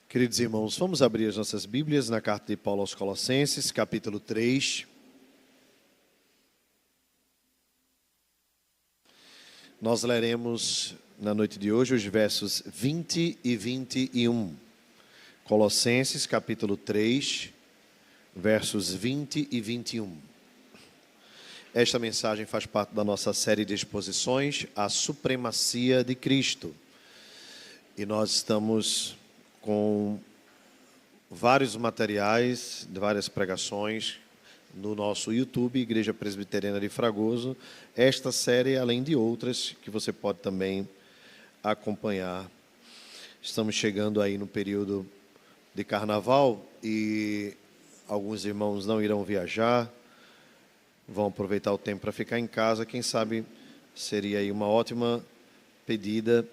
Queridos irmãos, vamos abrir as nossas Bíblias na carta de Paulo aos Colossenses, capítulo 3. Nós leremos na noite de hoje os versos 20 e 21. Colossenses, capítulo 3, versos 20 e 21. Esta mensagem faz parte da nossa série de exposições, A Supremacia de Cristo. E nós estamos com vários materiais, de várias pregações no nosso YouTube, Igreja Presbiteriana de Fragoso. Esta série, além de outras, que você pode também acompanhar. Estamos chegando aí no período de Carnaval e alguns irmãos não irão viajar, vão aproveitar o tempo para ficar em casa. Quem sabe seria aí uma ótima pedida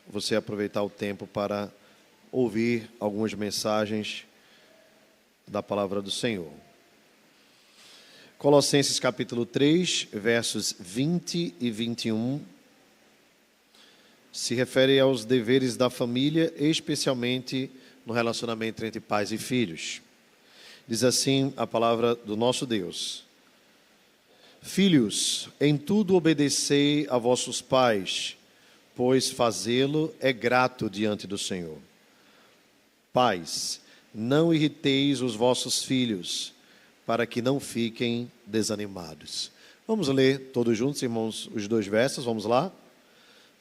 você aproveitar o tempo para ouvir algumas mensagens da palavra do Senhor. Colossenses capítulo 3, versos 20 e 21, se refere aos deveres da família, especialmente no relacionamento entre pais e filhos. Diz assim a palavra do nosso Deus: Filhos, em tudo obedecei a vossos pais, pois fazê-lo é grato diante do Senhor. Pais, não irriteis os vossos filhos, para que não fiquem desanimados. Vamos ler todos juntos, irmãos, os dois versos, vamos lá?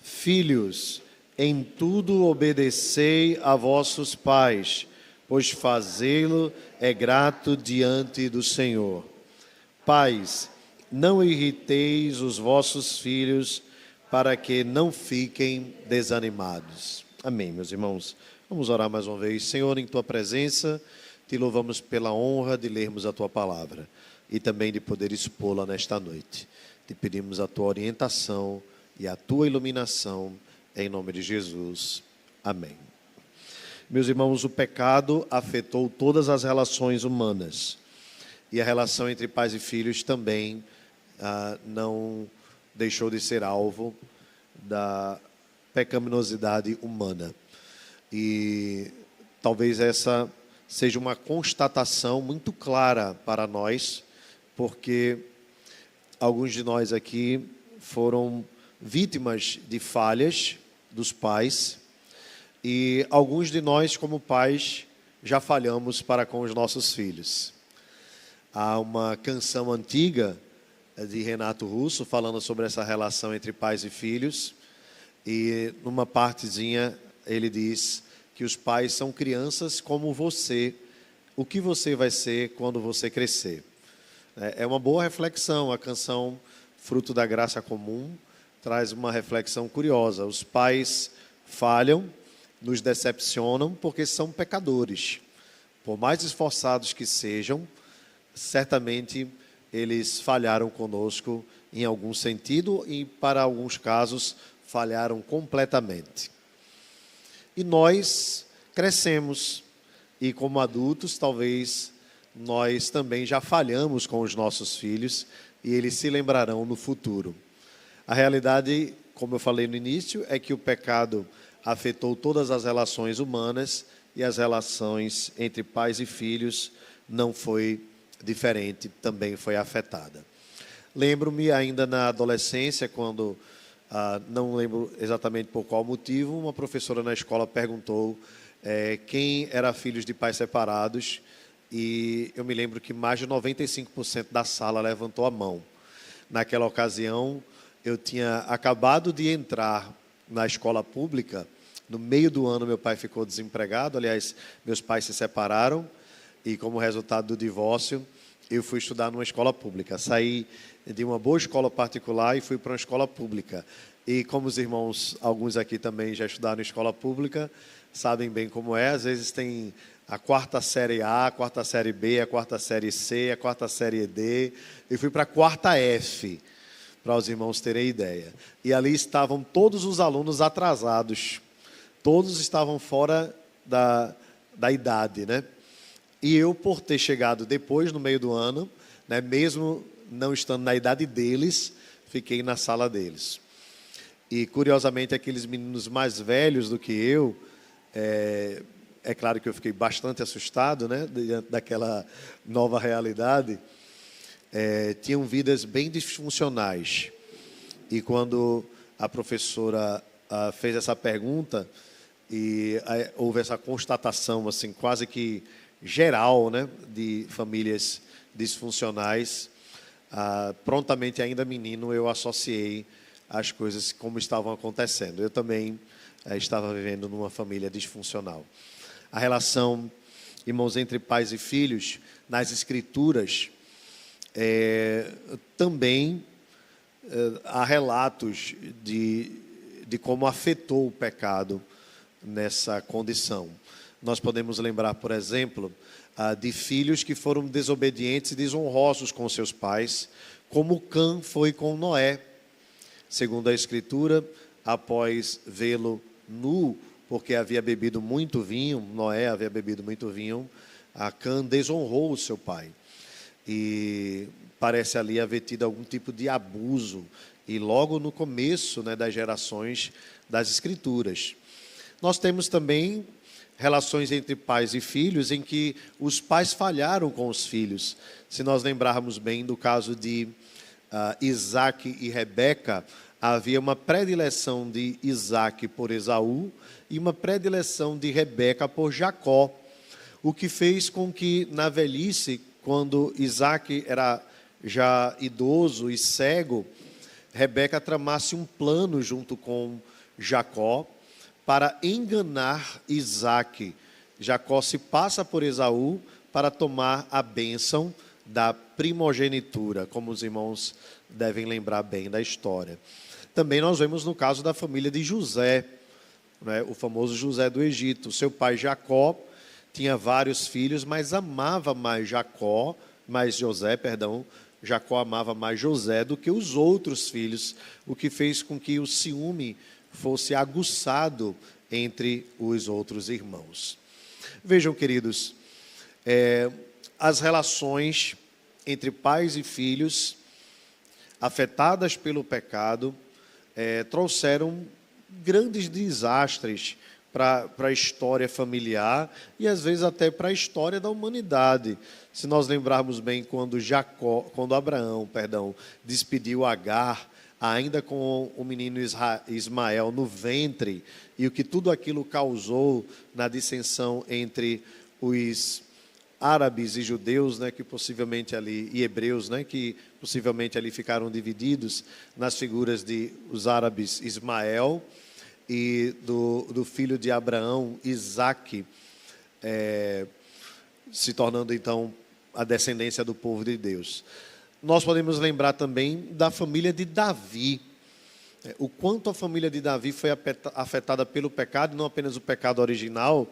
Filhos, em tudo obedecei a vossos pais, pois fazê-lo é grato diante do Senhor. Pais, não irriteis os vossos filhos, para que não fiquem desanimados. Amém, meus irmãos. Vamos orar mais uma vez. Senhor, em Tua presença, Te louvamos pela honra de lermos a Tua palavra e também de poder expô-la nesta noite. Te pedimos a Tua orientação e a Tua iluminação, em nome de Jesus. Amém. Meus irmãos, o pecado afetou todas as relações humanas e a relação entre pais e filhos também não deixou de ser alvo da pecaminosidade humana. E talvez essa seja uma constatação muito clara para nós, porque alguns de nós aqui foram vítimas de falhas dos pais e alguns de nós, como pais, já falhamos para com os nossos filhos. Há uma canção antiga de Renato Russo falando sobre essa relação entre pais e filhos, e numa partezinha ele diz que os pais são crianças como você. O que você vai ser quando você crescer? É uma boa reflexão. A canção Fruto da Graça Comum traz uma reflexão curiosa. Os pais falham, nos decepcionam porque são pecadores. Por mais esforçados que sejam, certamente eles falharam conosco em algum sentido e, para alguns casos, falharam completamente. E nós crescemos e, como adultos, talvez nós também já falhamos com os nossos filhos e eles se lembrarão no futuro. A realidade, como eu falei no início, é que o pecado afetou todas as relações humanas e as relações entre pais e filhos não foi diferente, também foi afetada. Lembro-me ainda na adolescência, quando não lembro exatamente por qual motivo, uma professora na escola perguntou quem era filhos de pais separados, e eu me lembro que mais de 95% da sala levantou a mão. Naquela ocasião, eu tinha acabado de entrar na escola pública. No meio do ano, meu pai ficou desempregado. Aliás, meus pais se separaram e, como resultado do divórcio, eu fui estudar numa escola pública. Saí de uma boa escola particular e fui para uma escola pública. E como os irmãos, alguns aqui também já estudaram em escola pública, sabem bem como é. Às vezes tem a quarta série A, a quarta série B, a quarta série C, a quarta série D. Eu fui para a quarta F, para os irmãos terem ideia. E ali estavam todos os alunos atrasados. Todos estavam fora da idade, né? E eu, por ter chegado depois, no meio do ano, né, mesmo não estando na idade deles, fiquei na sala deles. E, curiosamente, aqueles meninos mais velhos do que eu, é claro que eu fiquei bastante assustado, né, diante daquela nova realidade, tinham vidas bem disfuncionais. E quando a professora fez essa pergunta, e houve essa constatação assim, quase que geral, né, de famílias disfuncionais, prontamente, ainda menino, eu associei as coisas como estavam acontecendo. Eu também estava vivendo numa família disfuncional. A relação, irmãos, entre pais e filhos, nas Escrituras, também há relatos de como afetou o pecado nessa condição. Nós podemos lembrar, por exemplo, de filhos que foram desobedientes e desonrosos com seus pais, como Cã foi com Noé. Segundo a Escritura, após vê-lo nu, porque havia bebido muito vinho, Noé havia bebido muito vinho, Cã desonrou o seu pai. E parece ali haver tido algum tipo de abuso, e logo no começo, né, das gerações das Escrituras. Nós temos também relações entre pais e filhos em que os pais falharam com os filhos. Se nós lembrarmos bem do caso de Isaac e Rebeca, havia uma predileção de Isaac por Esaú e uma predileção de Rebeca por Jacó, o que fez com que, na velhice, quando Isaac era já idoso e cego, Rebeca tramasse um plano junto com Jacó para enganar Isaac. Jacó se passa por Esaú para tomar a bênção da primogenitura, como os irmãos devem lembrar bem da história. Também nós vemos no caso da família de José, né, o famoso José do Egito. Seu pai Jacó tinha vários filhos, mas amava mais José, Jacó amava mais José do que os outros filhos, o que fez com que o ciúme fosse aguçado entre os outros irmãos. Vejam, queridos, as relações entre pais e filhos, afetadas pelo pecado, trouxeram grandes desastres para a história familiar e às vezes até para a história da humanidade. Se nós lembrarmos bem quando Abraão, despediu Agar, ainda com o menino Ismael no ventre, e o que tudo aquilo causou na dissensão entre os árabes e judeus, né, que possivelmente ali, e hebreus, né, que possivelmente ali ficaram divididos nas figuras de os árabes Ismael e do filho de Abraão, Isaque, se tornando então a descendência do povo de Deus. Nós podemos lembrar também da família de Davi, o quanto a família de Davi foi afetada pelo pecado, não apenas o pecado original,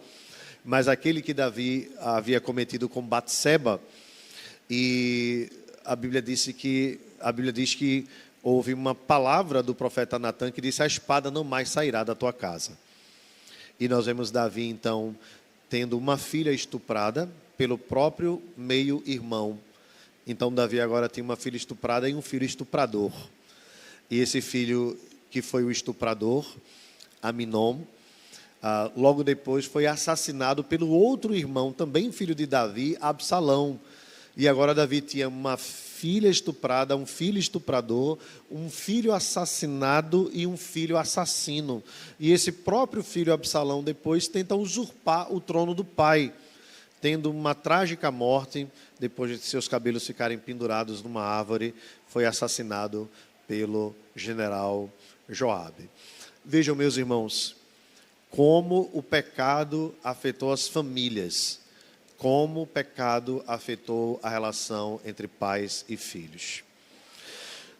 mas aquele que Davi havia cometido com Batseba. E a Bíblia diz que houve uma palavra do profeta Natã que disse: a espada não mais sairá da tua casa. E nós vemos Davi então tendo uma filha estuprada pelo próprio meio-irmão. Então Davi agora tem uma filha estuprada e um filho estuprador. E esse filho que foi o estuprador, Aminom, logo depois foi assassinado pelo outro irmão, também filho de Davi, Absalão. E agora Davi tinha uma filha estuprada, um filho estuprador, um filho assassinado e um filho assassino. E esse próprio filho Absalão depois tenta usurpar o trono do pai, tendo uma trágica morte, depois de seus cabelos ficarem pendurados numa árvore, foi assassinado pelo general Joabe. Vejam, meus irmãos, como o pecado afetou as famílias, como o pecado afetou a relação entre pais e filhos.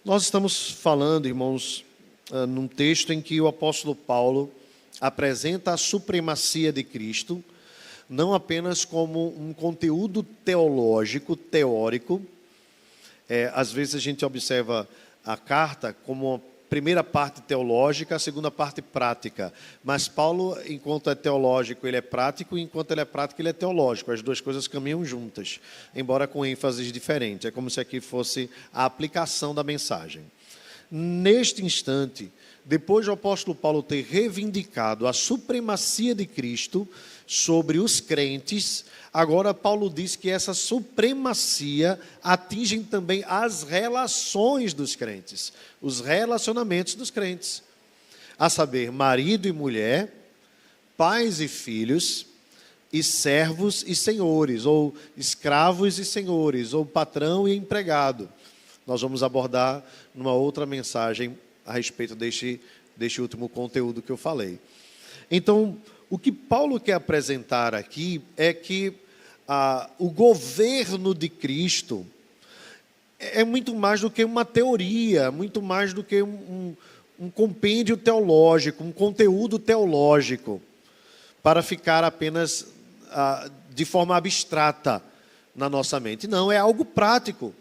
Nós estamos falando, irmãos, num texto em que o apóstolo Paulo apresenta a supremacia de Cristo, não apenas como um conteúdo teológico, teórico. Às vezes a gente observa a carta como uma primeira parte teológica, a segunda parte prática. Mas Paulo, enquanto é teológico, ele é prático, e enquanto ele é prático, ele é teológico. As duas coisas caminham juntas, embora com ênfases diferentes. É como se aqui fosse a aplicação da mensagem. Neste instante, depois do apóstolo Paulo ter reivindicado a supremacia de Cristo sobre os crentes, agora Paulo diz que essa supremacia atinge também as relações dos crentes, os relacionamentos dos crentes, a saber, marido e mulher, pais e filhos, e servos e senhores, ou escravos e senhores, ou patrão e empregado. Nós vamos abordar numa outra mensagem a respeito deste último conteúdo que eu falei. Então, o que Paulo quer apresentar aqui é que o governo de Cristo é muito mais do que uma teoria, muito mais do que um compêndio teológico, um conteúdo teológico, para ficar apenas de forma abstrata na nossa mente. Não, é algo prático.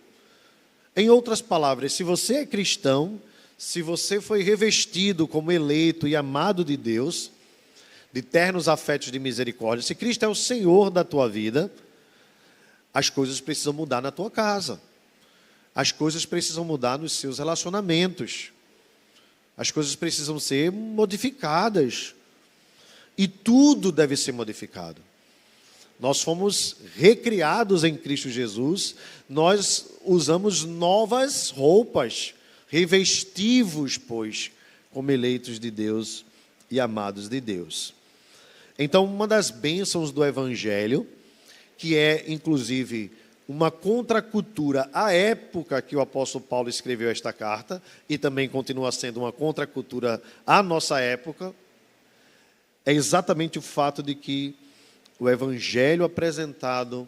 Em outras palavras, se você é cristão, se você foi revestido como eleito e amado de Deus, de ternos afetos de misericórdia, se Cristo é o Senhor da tua vida, as coisas precisam mudar na tua casa. As coisas precisam mudar nos seus relacionamentos. As coisas precisam ser modificadas. E tudo deve ser modificado. Nós fomos recriados em Cristo Jesus, nós usamos novas roupas, revestivos, pois, como eleitos de Deus e amados de Deus. Então, uma das bênçãos do Evangelho, que é, inclusive, uma contracultura à época que o apóstolo Paulo escreveu esta carta, e também continua sendo uma contracultura à nossa época, é exatamente o fato de que o Evangelho apresentado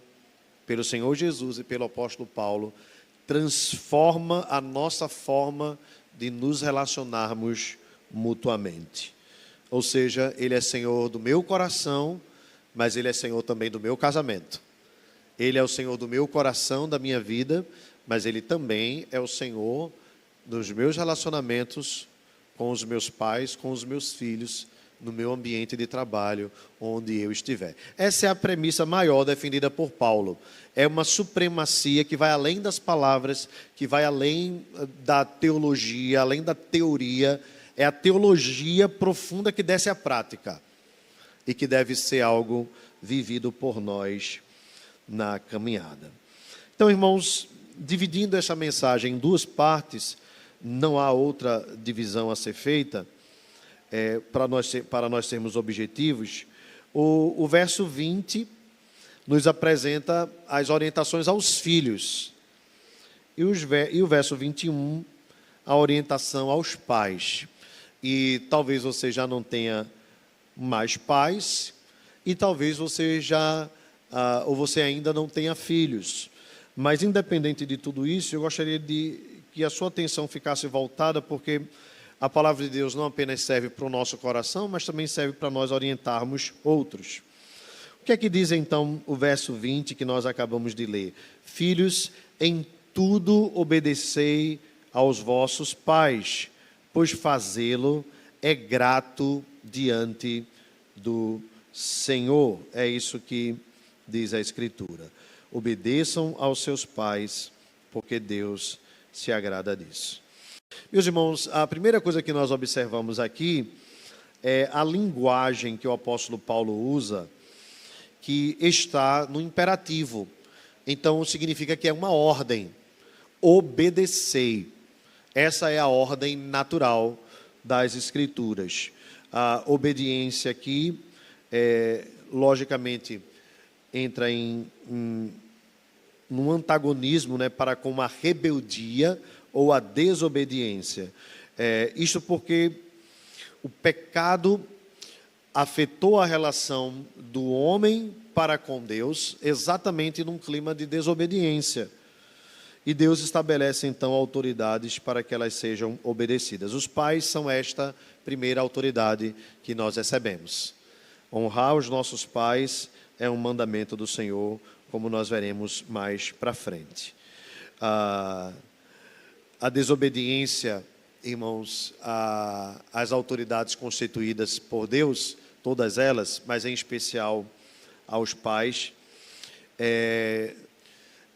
pelo Senhor Jesus e pelo apóstolo Paulo transforma a nossa forma de nos relacionarmos mutuamente. Ou seja, Ele é Senhor do meu coração, mas Ele é Senhor também do meu casamento. Ele é o Senhor do meu coração, da minha vida, mas Ele também é o Senhor dos meus relacionamentos com os meus pais, com os meus filhos, no meu ambiente de trabalho, onde eu estiver. Essa é a premissa maior defendida por Paulo. É uma supremacia que vai além das palavras, que vai além da teologia, além da teoria. É a teologia profunda que desce à prática e que deve ser algo vivido por nós na caminhada. Então, irmãos, dividindo essa mensagem em duas partes, não há outra divisão a ser feita, para nós sermos objetivos. O verso 20 nos apresenta as orientações aos filhos. E o verso 21, a orientação aos pais. E talvez você já não tenha mais pais, e talvez você ou você ainda não tenha filhos. Mas, independente de tudo isso, eu gostaria de que a sua atenção ficasse voltada, porque a palavra de Deus não apenas serve para o nosso coração, mas também serve para nós orientarmos outros. O que é que diz então o verso 20 que nós acabamos de ler? Filhos, em tudo obedecei aos vossos pais, pois fazê-lo é grato diante do Senhor. É isso que diz a Escritura. Obedeçam aos seus pais, porque Deus se agrada disso. Meus irmãos, a primeira coisa que nós observamos aqui é a linguagem que o apóstolo Paulo usa, que está no imperativo. Então, significa que é uma ordem. Obedecei. Essa é a ordem natural das Escrituras. A obediência aqui, logicamente, entra num antagonismo, para com a rebeldia ou a desobediência. Isto porque o pecado afetou a relação do homem para com Deus exatamente num clima de desobediência. E Deus estabelece, então, autoridades para que elas sejam obedecidas. Os pais são esta primeira autoridade que nós recebemos. Honrar os nossos pais é um mandamento do Senhor, como nós veremos mais para frente. A desobediência irmãos, as autoridades constituídas por Deus, todas elas, mas em especial aos pais, é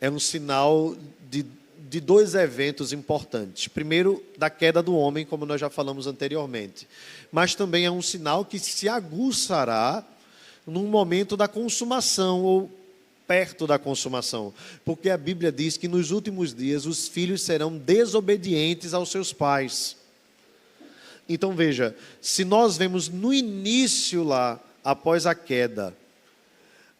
um sinal de dois eventos importantes. Primeiro, da queda do homem, como nós já falamos anteriormente, mas também é um sinal que se aguçará num momento da consumação, ou perto da consumação, porque a Bíblia diz que nos últimos dias os filhos serão desobedientes aos seus pais. Então veja, se nós vemos no início lá, após a queda,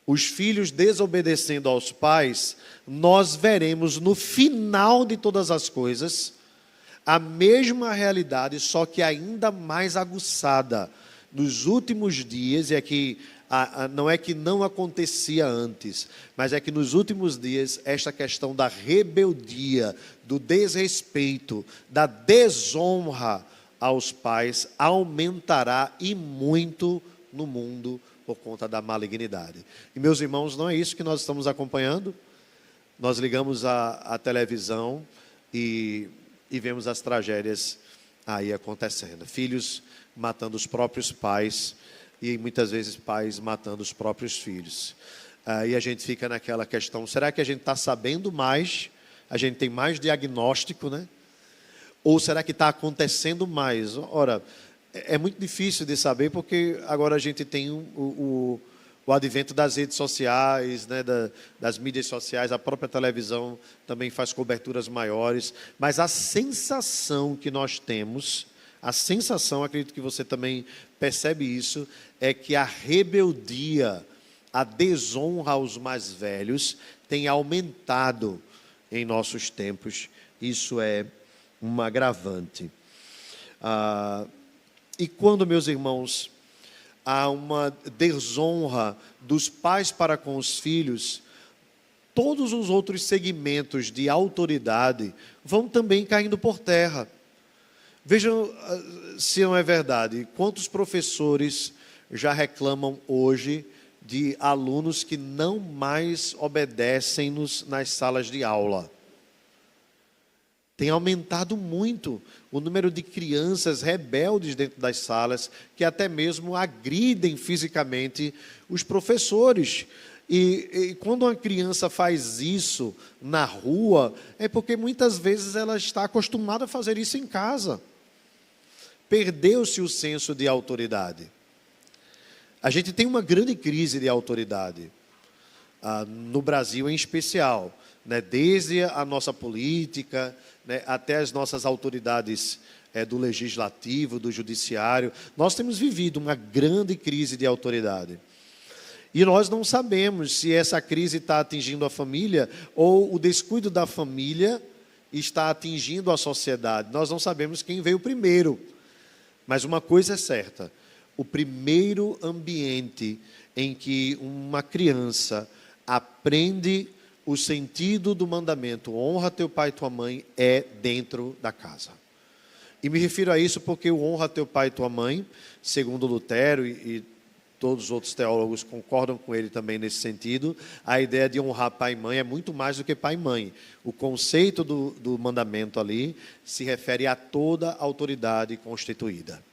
os filhos desobedecendo aos pais, nós veremos no final de todas as coisas a mesma realidade, só que ainda mais aguçada nos últimos dias. E aqui não é que não acontecia antes, mas é que nos últimos dias esta questão da rebeldia, do desrespeito, da desonra aos pais aumentará e muito no mundo por conta da malignidade. E meus irmãos, não é isso que nós estamos acompanhando? Nós ligamos a televisão e vemos as tragédias aí acontecendo. Filhos matando os próprios pais e muitas vezes pais matando os próprios filhos. E a gente fica naquela questão, será que a gente está sabendo mais? A gente tem mais diagnóstico, né? Ou será que está acontecendo mais? Ora, é muito difícil de saber, porque agora a gente tem o advento das redes sociais, né, das mídias sociais, a própria televisão também faz coberturas maiores, mas a sensação que nós temos, a sensação, acredito que você também percebe isso, é que a rebeldia, a desonra aos mais velhos tem aumentado em nossos tempos. Isso é um agravante. E quando, meus irmãos, há uma desonra dos pais para com os filhos, todos os outros segmentos de autoridade vão também caindo por terra. Vejam se não é verdade. Quantos professores já reclamam hoje de alunos que não mais obedecem nas salas de aula? Tem aumentado muito o número de crianças rebeldes dentro das salas, que até mesmo agridem fisicamente os professores. E quando uma criança faz isso na rua, é porque muitas vezes ela está acostumada a fazer isso em casa. Perdeu-se o senso de autoridade. A gente tem uma grande crise de autoridade, no Brasil em especial, né? Desde a nossa política, né, até as nossas autoridades do legislativo, do judiciário. Nós temos vivido uma grande crise de autoridade. E nós não sabemos se essa crise está atingindo a família ou o descuido da família está atingindo a sociedade. Nós não sabemos quem veio primeiro. Mas uma coisa é certa, o primeiro ambiente em que uma criança aprende o sentido do mandamento, honra teu pai e tua mãe, é dentro da casa. E me refiro a isso porque o honra teu pai e tua mãe, segundo Lutero e todos os outros teólogos concordam com ele também nesse sentido, a ideia de honrar pai e mãe é muito mais do que pai e mãe. O conceito do mandamento ali se refere a toda a autoridade constituída.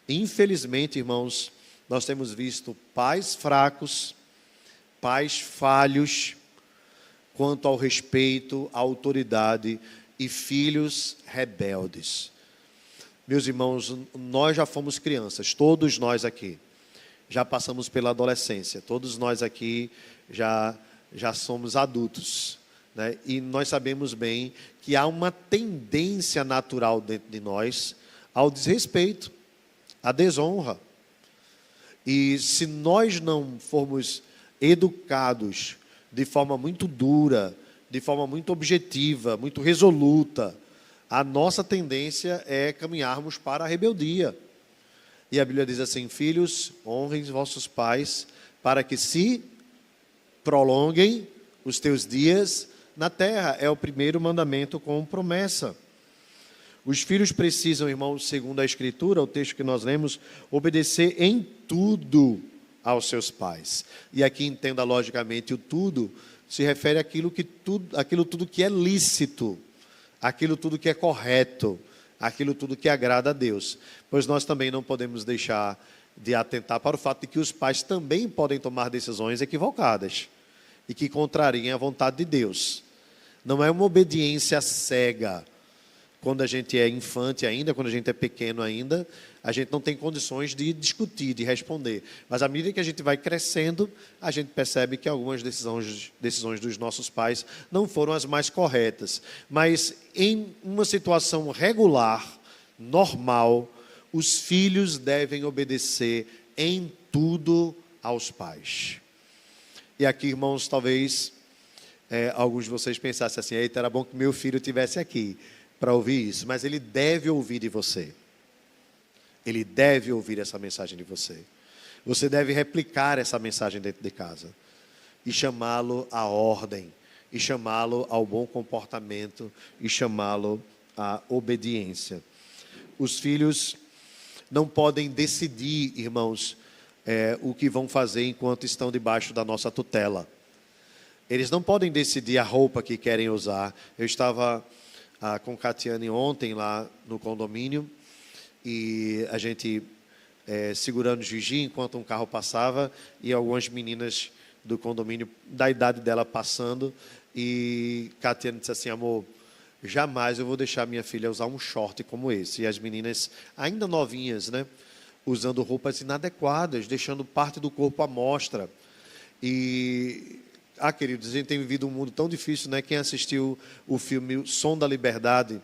Infelizmente, irmãos, nós temos visto pais fracos, pais falhos quanto ao respeito, à autoridade, e filhos rebeldes. Meus irmãos, nós já fomos crianças, todos nós aqui. Já passamos pela adolescência, todos nós aqui já somos adultos, né? E nós sabemos bem que há uma tendência natural dentro de nós ao desrespeito, à desonra. E se nós não formos educados de forma muito dura, de forma muito objetiva, muito resoluta, a nossa tendência é caminharmos para a rebeldia. E a Bíblia diz assim: filhos, honrem vossos pais, para que se prolonguem os teus dias na terra. É o primeiro mandamento com promessa. Os filhos precisam, irmãos, segundo a Escritura, o texto que nós lemos, obedecer em tudo aos seus pais. E aqui entenda logicamente o tudo, se refere àquilo tudo que é lícito, aquilo tudo que é correto, aquilo tudo que agrada a Deus. Pois nós também não podemos deixar de atentar para o fato de que os pais também podem tomar decisões equivocadas e que contrariem a vontade de Deus. Não é uma obediência cega. Quando a gente é infante ainda, quando a gente é pequeno ainda, a gente não tem condições de discutir, de responder. Mas à medida que a gente vai crescendo, a gente percebe que algumas decisões dos nossos pais não foram as mais corretas. Mas em uma situação regular, normal, os filhos devem obedecer em tudo aos pais. E aqui, irmãos, talvez alguns de vocês pensassem assim: eita, era bom que meu filho estivesse aqui para ouvir isso, mas ele deve ouvir de você. Ele deve ouvir essa mensagem de você. Você deve replicar essa mensagem dentro de casa e chamá-lo à ordem, e chamá-lo ao bom comportamento, e chamá-lo à obediência. Os filhos não podem decidir, irmãos, o que vão fazer enquanto estão debaixo da nossa tutela. Eles não podem decidir a roupa que querem usar. Eu estava com Catiane ontem lá no condomínio e a gente segurando o Gigi enquanto um carro passava e algumas meninas do condomínio da idade dela passando, e Catiane disse assim: amor, jamais eu vou deixar minha filha usar um short como esse. E as meninas ainda novinhas, né, usando roupas inadequadas, deixando parte do corpo à mostra. E queridos, a gente tem vivido um mundo tão difícil, né? Quem assistiu o filme Som da Liberdade,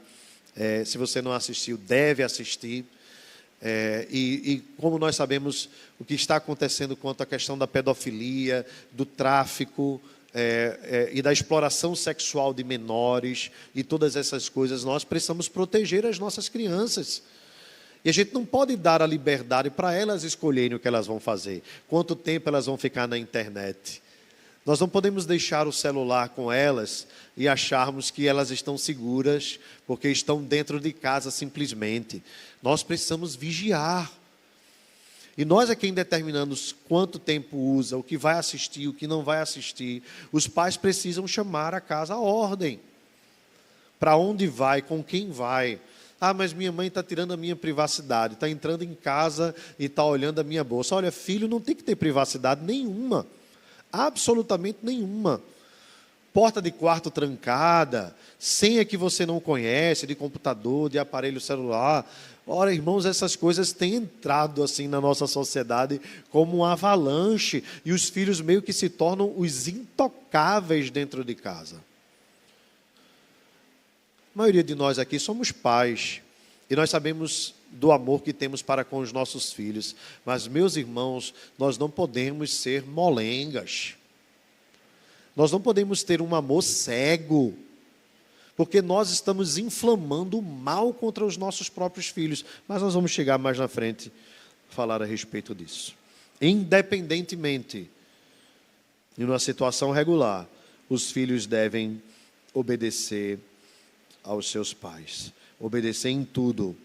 se você não assistiu, deve assistir. E como nós sabemos o que está acontecendo quanto à questão da pedofilia, do tráfico e da exploração sexual de menores e todas essas coisas, nós precisamos proteger as nossas crianças. E a gente não pode dar a liberdade para elas escolherem o que elas vão fazer, quanto tempo elas vão ficar na internet. Nós não podemos deixar o celular com elas e acharmos que elas estão seguras porque estão dentro de casa simplesmente. Nós precisamos vigiar. E nós é quem determinamos quanto tempo usa, o que vai assistir, o que não vai assistir. Os pais precisam chamar a casa à ordem. Para onde vai, com quem vai. Mas minha mãe está tirando a minha privacidade, está entrando em casa e está olhando a minha bolsa. Olha, filho não tem que ter privacidade nenhuma. Absolutamente nenhuma. Porta de quarto trancada, senha que você não conhece, de computador, de aparelho celular. Ora, irmãos, essas coisas têm entrado assim na nossa sociedade como um avalanche, e os filhos meio que se tornam os intocáveis dentro de casa. A maioria de nós aqui somos pais, e nós sabemos do amor que temos para com os nossos filhos. Mas, meus irmãos, nós não podemos ser molengas. Nós não podemos ter um amor cego, porque nós estamos inflamando o mal contra os nossos próprios filhos. Mas nós vamos chegar mais na frente a falar a respeito disso. Independentemente, em uma situação regular, os filhos devem obedecer aos seus pais. Obedecer em tudo,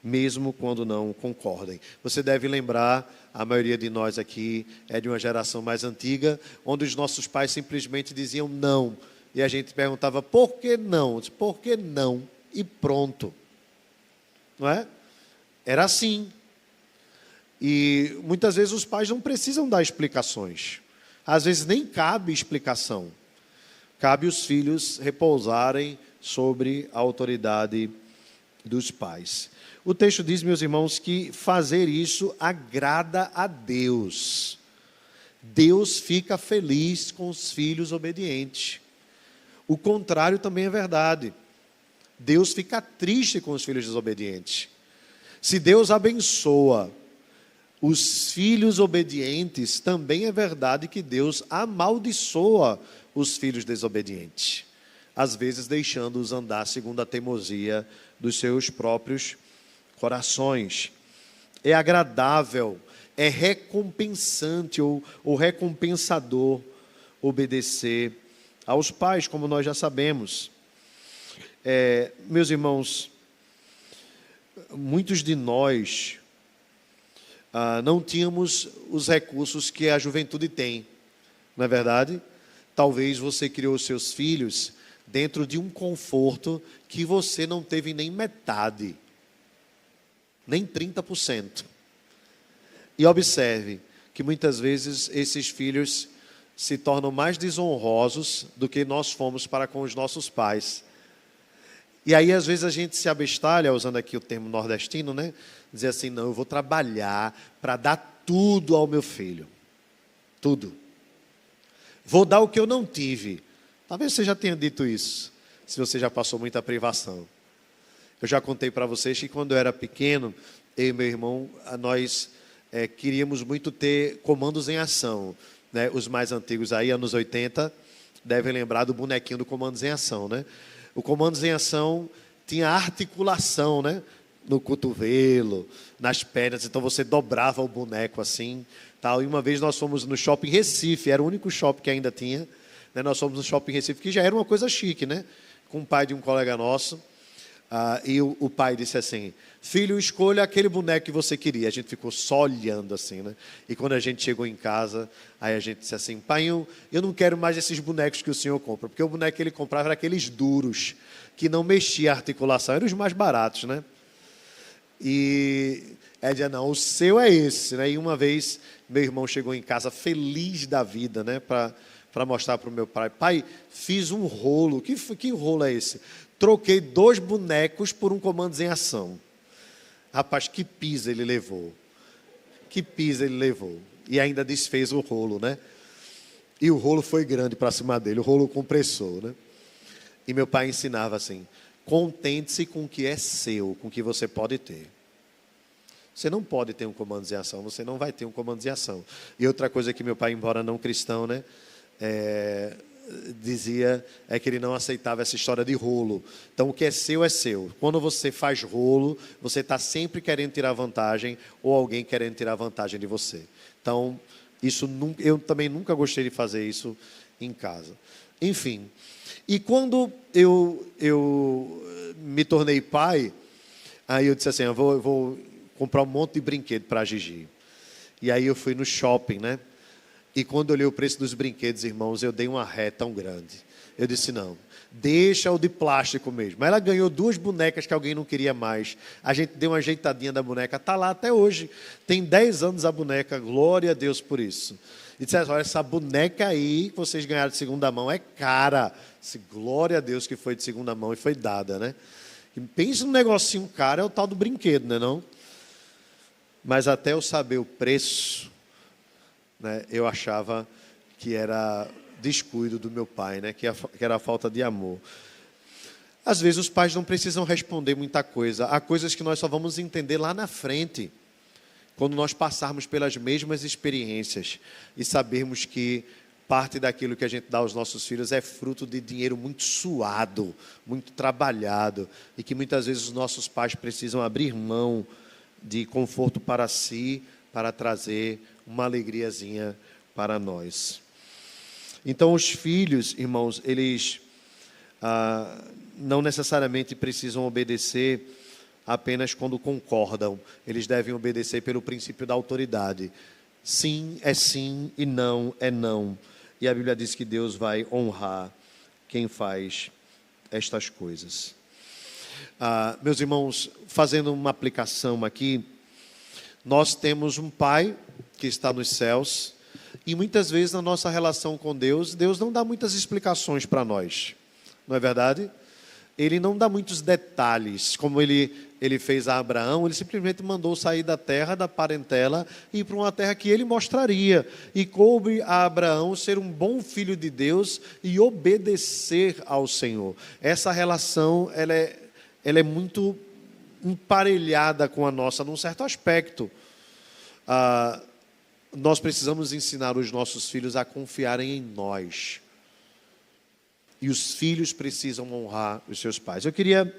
mesmo quando não concordem. Você deve lembrar, a maioria de nós aqui é de uma geração mais antiga, onde os nossos pais simplesmente diziam não. E a gente perguntava, por que não? Por que não? E pronto. Não é? Era assim. E muitas vezes os pais não precisam dar explicações. Às vezes nem cabe explicação. Cabe os filhos repousarem sobre a autoridade dos pais. O texto diz, meus irmãos, que fazer isso agrada a Deus. Deus fica feliz com os filhos obedientes. O contrário também é verdade. Deus fica triste com os filhos desobedientes. Se Deus abençoa os filhos obedientes, também é verdade que Deus amaldiçoa os filhos desobedientes, às vezes deixando-os andar segundo a teimosia dos seus próprios corações. É agradável, é recompensante ou recompensador obedecer aos pais, como nós já sabemos. Meus irmãos, muitos de nós não tínhamos os recursos que a juventude tem, não é verdade? Talvez você criou os seus filhos dentro de um conforto que você não teve nem metade. nem 30%. E observe que muitas vezes esses filhos se tornam mais desonrosos do que nós fomos para com os nossos pais. E aí, às vezes, a gente se abestalha, usando aqui o termo nordestino, né? Dizer assim, não, eu vou trabalhar para dar tudo ao meu filho. Tudo. Vou dar o que eu não tive. Talvez você já tenha dito isso, se você já passou muita privação. Eu já contei para vocês que quando eu era pequeno, eu e meu irmão, nós queríamos muito ter comandos em ação. Né? Os mais antigos aí, anos 80, devem lembrar do bonequinho do Comandos em Ação, né? O Comandos em Ação tinha articulação, né? No cotovelo, nas pernas, então você dobrava o boneco assim, tal. E uma vez nós fomos no shopping Recife, era o único shopping que ainda tinha, né? Nós fomos no shopping Recife, que já era uma coisa chique, né? Com o pai de um colega nosso, e o pai disse assim, filho, escolha aquele boneco que você queria. A gente ficou só olhando assim, né? E quando a gente chegou em casa, aí a gente disse assim, pai, eu não quero mais esses bonecos que o senhor compra, porque o boneco que ele comprava era aqueles duros, que não mexia a articulação, eram os mais baratos, né? E ela dizia, não, o seu é esse, né? E uma vez meu irmão chegou em casa feliz da vida, né? Para mostrar para o meu pai, pai, fiz um rolo. Que rolo é esse? Troquei 2 bonecos por um Comandos em Ação. Rapaz, que pisa ele levou. Que pisa ele levou. E ainda desfez o rolo, né? E o rolo foi grande para cima dele, o rolo compressor, né? E meu pai ensinava assim, contente-se com o que é seu, com o que você pode ter. Você não pode ter um Comandos em Ação, você não vai ter um Comandos em Ação. E outra coisa que meu pai, embora não cristão, né? Dizia que ele não aceitava essa história de rolo. Então, o que é seu é seu. Quando você faz rolo, você está sempre querendo tirar vantagem ou alguém querendo tirar vantagem de você. Então, eu também nunca gostei de fazer isso em casa. Enfim, e quando eu me tornei pai, aí eu disse assim, eu vou comprar um monte de brinquedo para a Gigi. E aí eu fui no shopping, né? E quando eu olhei o preço dos brinquedos, irmãos, eu dei uma ré tão grande. Eu disse, não, deixa o de plástico mesmo. Ela ganhou 2 bonecas que alguém não queria mais. A gente deu uma ajeitadinha da boneca, está lá até hoje. Tem 10 anos a boneca, glória a Deus por isso. E disse, olha, essa boneca aí que vocês ganharam de segunda mão é cara. Disse, glória a Deus que foi de segunda mão e foi dada, né? E pensa num negocinho caro, é o tal do brinquedo, né, não? Mas até eu saber o preço, né, eu achava que era descuido do meu pai, né, que era falta de amor. Às vezes os pais não precisam responder muita coisa. Há coisas que nós só vamos entender lá na frente, quando nós passarmos pelas mesmas experiências e sabermos que parte daquilo que a gente dá aos nossos filhos é fruto de dinheiro muito suado, muito trabalhado, e que muitas vezes os nossos pais precisam abrir mão de conforto para si, para trazer uma alegriazinha para nós. Então, os filhos, irmãos, eles não necessariamente precisam obedecer apenas quando concordam. Eles devem obedecer pelo princípio da autoridade. Sim é sim e não é não. E a Bíblia diz que Deus vai honrar quem faz estas coisas. Meus irmãos, fazendo uma aplicação aqui, nós temos um Pai que está nos céus, e muitas vezes na nossa relação com Deus, Deus não dá muitas explicações para nós, não é verdade? Ele não dá muitos detalhes, como ele fez a Abraão. Ele simplesmente mandou sair da terra, da parentela, e ir para uma terra que ele mostraria, e coube a Abraão ser um bom filho de Deus e obedecer ao Senhor. Essa relação, ela é muito emparelhada com a nossa, num certo aspecto. Nós precisamos ensinar os nossos filhos a confiarem em nós. E os filhos precisam honrar os seus pais. Eu queria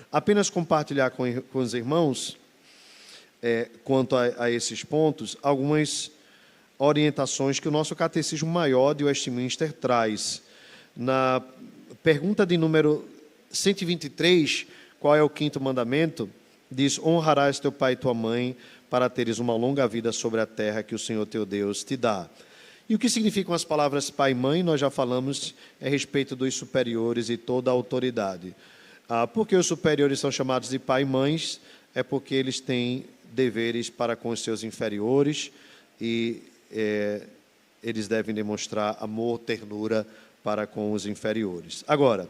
apenas compartilhar com os irmãos, quanto a esses pontos, algumas orientações que o nosso Catecismo Maior de Westminster traz. Na pergunta de número 123, qual é o 5º mandamento? Diz, honrarás teu pai e tua mãe, para teres uma longa vida sobre a terra que o Senhor teu Deus te dá. E o que significam as palavras pai e mãe? Nós já falamos a respeito dos superiores e toda a autoridade. Porque os superiores são chamados de pai e mães, é porque eles têm deveres para com os seus inferiores e eles devem demonstrar amor, ternura para com os inferiores. Agora,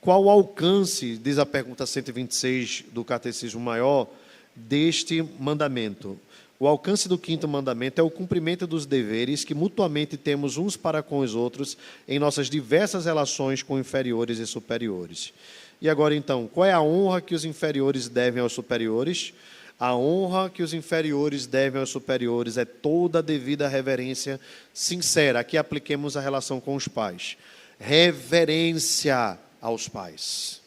qual o alcance, diz a pergunta 126 do Catecismo Maior, deste mandamento? O alcance do quinto mandamento é o cumprimento dos deveres que mutuamente temos uns para com os outros em nossas diversas relações com inferiores e superiores. E agora, então, qual é a honra que os inferiores devem aos superiores? A honra que os inferiores devem aos superiores é toda a devida reverência sincera. Aqui apliquemos a relação com os pais. Reverência aos pais.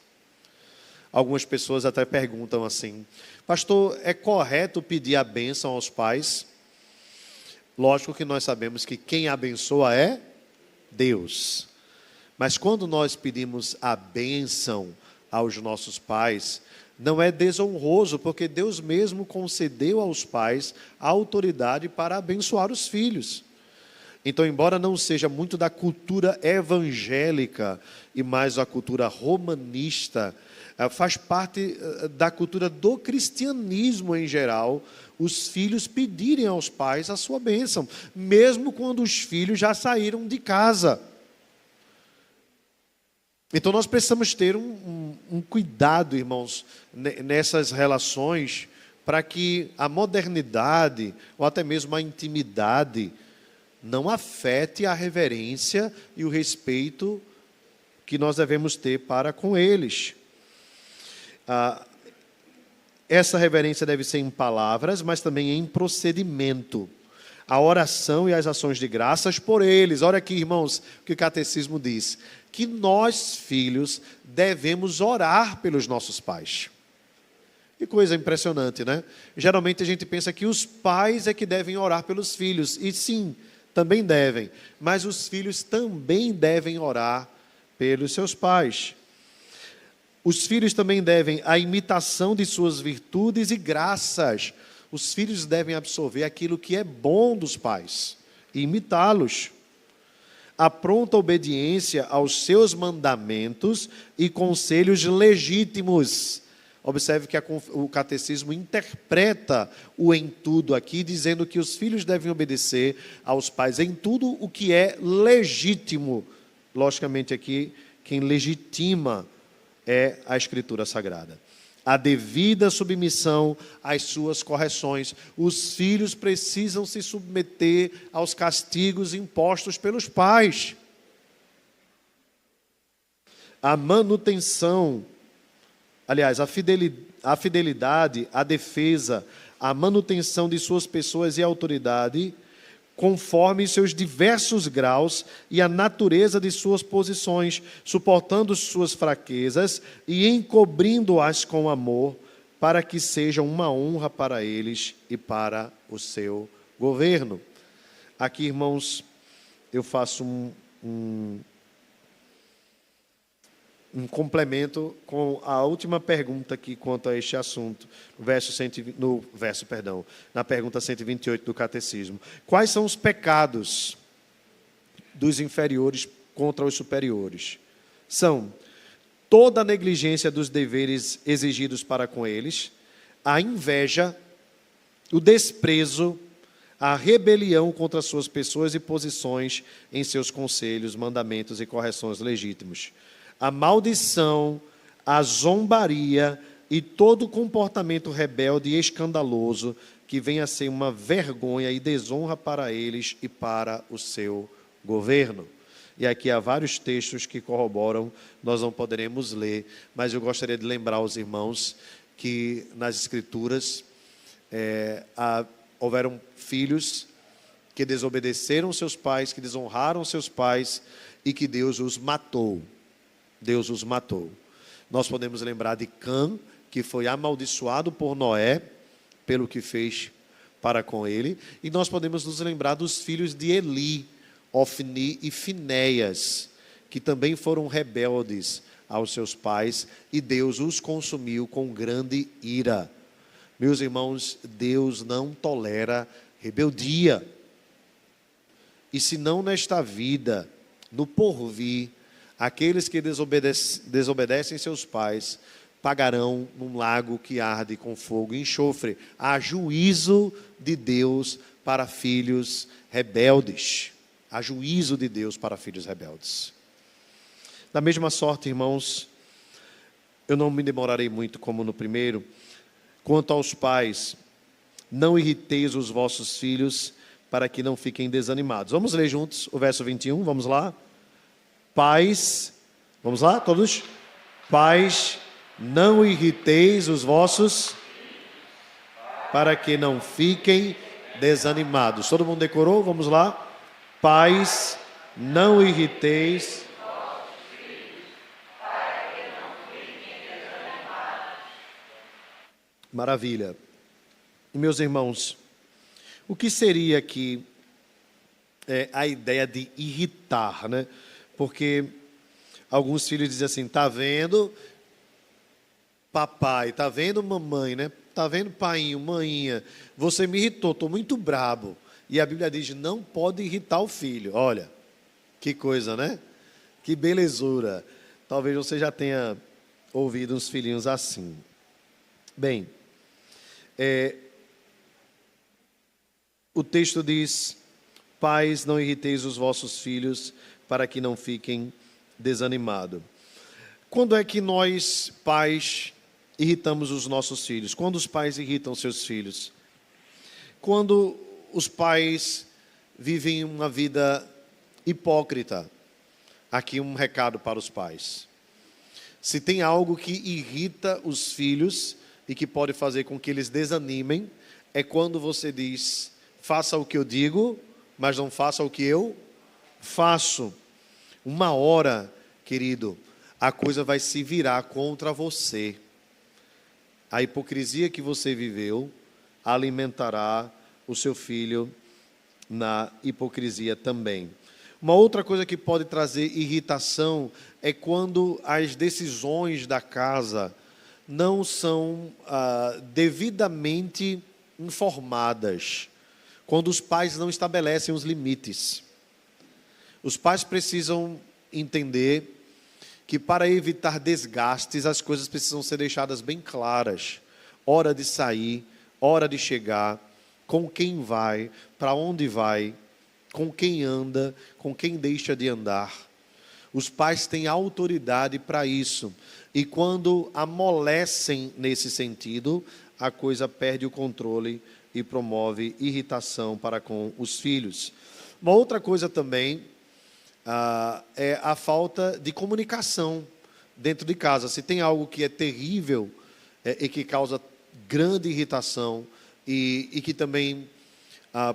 Algumas pessoas até perguntam assim: pastor, é correto pedir a bênção aos pais? Lógico que nós sabemos que quem abençoa é Deus. Mas quando nós pedimos a bênção aos nossos pais, não é desonroso, porque Deus mesmo concedeu aos pais a autoridade para abençoar os filhos. Então, embora não seja muito da cultura evangélica e mais da cultura romanista, faz parte da cultura do cristianismo em geral, os filhos pedirem aos pais a sua bênção, mesmo quando os filhos já saíram de casa. Então nós precisamos ter um cuidado, irmãos, nessas relações, para que a modernidade, ou até mesmo a intimidade, não afete a reverência e o respeito que nós devemos ter para com eles. Essa reverência deve ser em palavras, mas também em procedimento. A oração e as ações de graças por eles. Olha aqui, irmãos, o que o catecismo diz: que nós, filhos, devemos orar pelos nossos pais. Que coisa impressionante, né? Geralmente a gente pensa que os pais é que devem orar pelos filhos, e sim, também devem, mas os filhos também devem orar pelos seus pais. Os filhos também devem a imitação de suas virtudes e graças. Os filhos devem absorver aquilo que é bom dos pais e imitá-los. A pronta obediência aos seus mandamentos e conselhos legítimos. Observe que o catecismo interpreta o em tudo aqui, dizendo que os filhos devem obedecer aos pais em tudo o que é legítimo. Logicamente aqui, quem legitima é a Escritura Sagrada. A devida submissão às suas correções. Os filhos precisam se submeter aos castigos impostos pelos pais. A manutenção, aliás, a fidelidade, a defesa, a manutenção de suas pessoas e autoridade, conforme seus diversos graus e a natureza de suas posições, suportando suas fraquezas e encobrindo-as com amor, para que sejam uma honra para eles e para o seu governo. Aqui, irmãos, eu faço um complemento com a última pergunta aqui quanto a este assunto, na pergunta 128 do Catecismo. Quais são os pecados dos inferiores contra os superiores? São toda a negligência dos deveres exigidos para com eles, a inveja, o desprezo, a rebelião contra suas pessoas e posições em seus conselhos, mandamentos e correções legítimos, a maldição, a zombaria e todo comportamento rebelde e escandaloso que venha a ser uma vergonha e desonra para eles e para o seu governo. E aqui há vários textos que corroboram, nós não poderemos ler, mas eu gostaria de lembrar aos irmãos que nas Escrituras houveram filhos que desobedeceram seus pais, que desonraram seus pais e que Deus os matou. Deus os matou. Nós podemos lembrar de Cã, que foi amaldiçoado por Noé, pelo que fez para com ele. E nós podemos nos lembrar dos filhos de Eli, Ofni e Finéias, que também foram rebeldes aos seus pais, e Deus os consumiu com grande ira. Meus irmãos, Deus não tolera rebeldia. E se não nesta vida, no porvir, aqueles que desobedecem seus pais pagarão num lago que arde com fogo e enxofre. Há juízo de Deus para filhos rebeldes. Há juízo de Deus para filhos rebeldes. Da mesma sorte, irmãos, eu não me demorarei muito como no primeiro. Quanto aos pais, não irriteis os vossos filhos para que não fiquem desanimados. Vamos ler juntos o verso 21, vamos lá? Pais, vamos lá todos? Pais, não irriteis os vossos para que não fiquem desanimados. Todo mundo decorou? Vamos lá? Pais, não irriteis. Maravilha. E meus irmãos, o que seria aqui a ideia de irritar, né? Porque alguns filhos dizem assim, tá vendo papai, tá vendo mamãe, né? Tá vendo painho, maninha, você me irritou, estou muito brabo. E a Bíblia diz, não pode irritar o filho. Olha, que coisa, né? Que belezura. Talvez você já tenha ouvido uns filhinhos assim. Bem, o texto diz, pais, não irriteis os vossos filhos para que não fiquem desanimados. Quando é que nós, pais, irritamos os nossos filhos? Quando os pais irritam seus filhos? Quando os pais vivem uma vida hipócrita. Aqui um recado para os pais. Se tem algo que irrita os filhos e que pode fazer com que eles desanimem, é quando você diz, faça o que eu digo, mas não faça o que eu faço. Uma hora, querido, a coisa vai se virar contra você. A hipocrisia que você viveu alimentará o seu filho na hipocrisia também. Uma outra coisa que pode trazer irritação é quando as decisões da casa não são devidamente informadas. Quando os pais não estabelecem os limites. Os pais precisam entender que para evitar desgastes, as coisas precisam ser deixadas bem claras. Hora de sair, hora de chegar, com quem vai, para onde vai, com quem anda, com quem deixa de andar. Os pais têm autoridade para isso. E quando amolecem nesse sentido, a coisa perde o controle e promove irritação para com os filhos. Uma outra coisa também é a falta de comunicação dentro de casa. Se tem algo que é terrível e que causa grande irritação e que também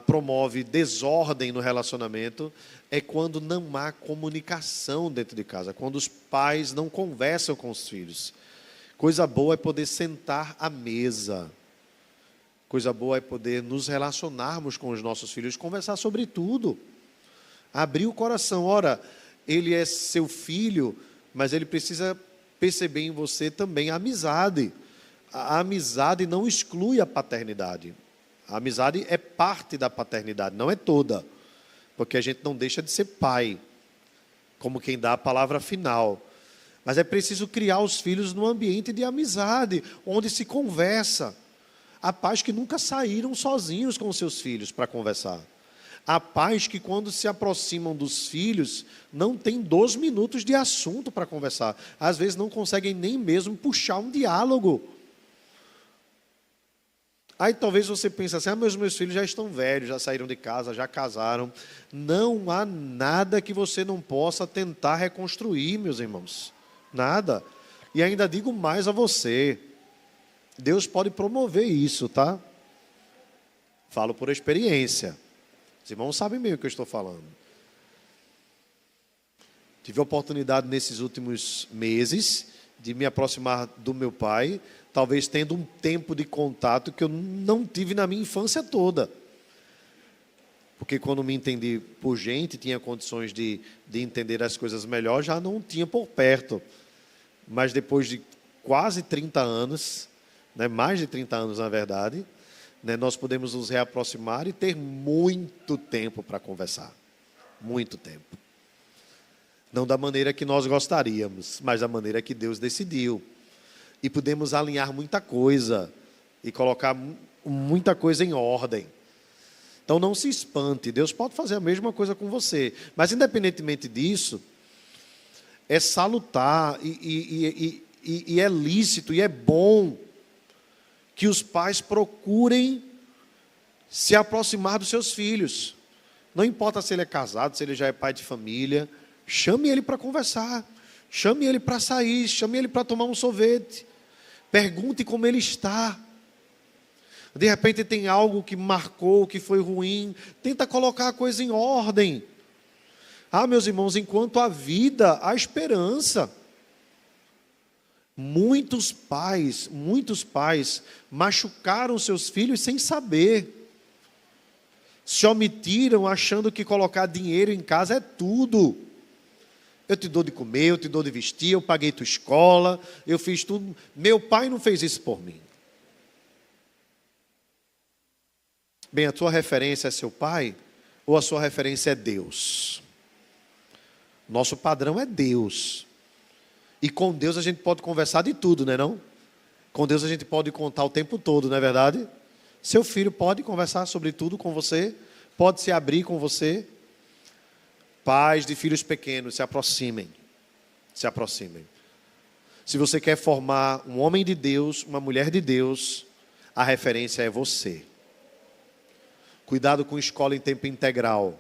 promove desordem no relacionamento, é quando não há comunicação dentro de casa, quando os pais não conversam com os filhos. Coisa boa é poder sentar à mesa. Coisa boa é poder nos relacionarmos com os nossos filhos, conversar sobre tudo. Abrir o coração. Ora, ele é seu filho, mas ele precisa perceber em você também a amizade. A amizade não exclui a paternidade. A amizade é parte da paternidade, não é toda. Porque a gente não deixa de ser pai, como quem dá a palavra final. Mas é preciso criar os filhos num ambiente de amizade, onde se conversa. Há pais que nunca saíram sozinhos com seus filhos para conversar. Há pais que, quando se aproximam dos filhos, não tem 2 minutos de assunto para conversar. Às vezes não conseguem nem mesmo puxar um diálogo. Aí talvez você pense assim, meus filhos já estão velhos, já saíram de casa, já casaram. Não há nada que você não possa tentar reconstruir, meus irmãos. Nada. E ainda digo mais a você. Deus pode promover isso, tá? Falo por experiência. Os irmãos sabem bem o que eu estou falando. Tive a oportunidade nesses últimos meses de me aproximar do meu pai, talvez tendo um tempo de contato que eu não tive na minha infância toda. Porque quando me entendi por gente, tinha condições de entender as coisas melhor, já não tinha por perto. Mas depois de quase 30 anos, mais de 30 anos na verdade, nós podemos nos reaproximar e ter muito tempo para conversar. Muito tempo. Não da maneira que nós gostaríamos, mas da maneira que Deus decidiu. e podemos alinhar muita coisa e colocar muita coisa em ordem. Então não se espante, Deus pode fazer a mesma coisa com você. Mas independentemente disso, é salutar e é lícito e é bom que os pais procurem se aproximar dos seus filhos. Não importa se ele é casado, se ele já é pai de família, chame ele para conversar, chame ele para sair, chame ele para tomar um sorvete, pergunte como ele está. De repente tem algo que marcou, que foi ruim, tenta colocar a coisa em ordem. Meus irmãos, enquanto há vida, há esperança. Muitos pais machucaram seus filhos sem saber. Se omitiram achando que colocar dinheiro em casa é tudo. Eu te dou de comer, eu te dou de vestir, eu paguei tua escola, eu fiz tudo. Meu pai não fez isso por mim. Bem, a tua referência é seu pai ou a sua referência é Deus? Nosso padrão é Deus. E com Deus a gente pode conversar de tudo, não é não? Com Deus a gente pode contar o tempo todo, não é verdade? Seu filho pode conversar sobre tudo com você, pode se abrir com você. Pais de filhos pequenos, se aproximem. Se aproximem. Se você quer formar um homem de Deus, uma mulher de Deus, a referência é você. Cuidado com escola em tempo integral.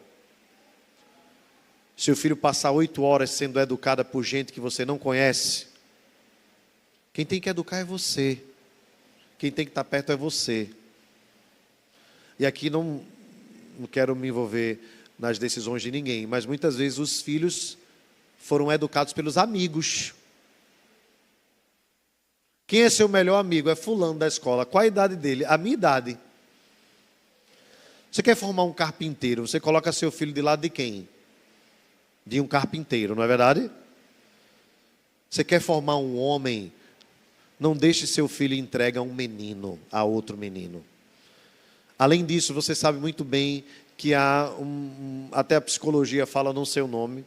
Seu filho passar 8 horas sendo educado por gente que você não conhece, quem tem que educar é você. Quem tem que estar perto é você. E aqui não quero me envolver nas decisões de ninguém, mas muitas vezes os filhos foram educados pelos amigos. Quem é seu melhor amigo? É fulano da escola. Qual a idade dele? A minha idade. Você quer formar um carpinteiro, você coloca seu filho de lado de quem? De um carpinteiro, não é verdade? Você quer formar um homem, não deixe seu filho entregue a um menino, a outro menino. Além disso, você sabe muito bem que há, até a psicologia fala no seu nome,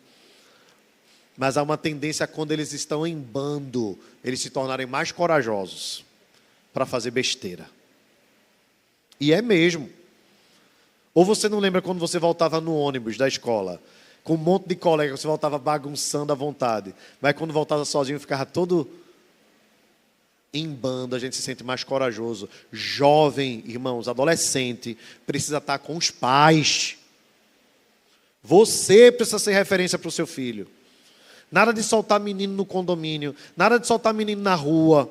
mas há uma tendência quando eles estão em bando, eles se tornarem mais corajosos para fazer besteira. E é mesmo. Ou você não lembra quando você voltava no ônibus da escola, com um monte de colegas, você voltava bagunçando à vontade, mas quando voltava sozinho ficava todo em bando, a gente se sente mais corajoso. Jovem, irmãos, adolescente, precisa estar com os pais. Você precisa ser referência para o seu filho. Nada de soltar menino no condomínio, nada de soltar menino na rua,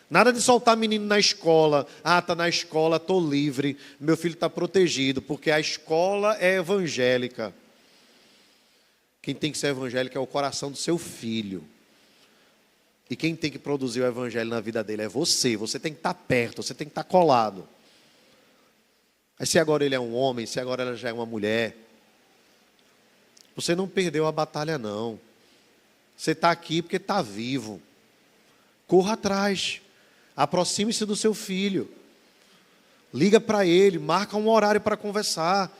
nada de soltar menino na escola. Está na escola, estou livre, meu filho está protegido, porque a escola é evangélica. Quem tem que ser evangélico é o coração do seu filho. E quem tem que produzir o evangelho na vida dele é você. Você tem que estar perto, você tem que estar colado. Aí se agora ele é um homem, se agora ela já é uma mulher, você não perdeu a batalha não. Você está aqui porque está vivo. Corra atrás. Aproxime-se do seu filho. Liga para ele, marca um horário para conversar.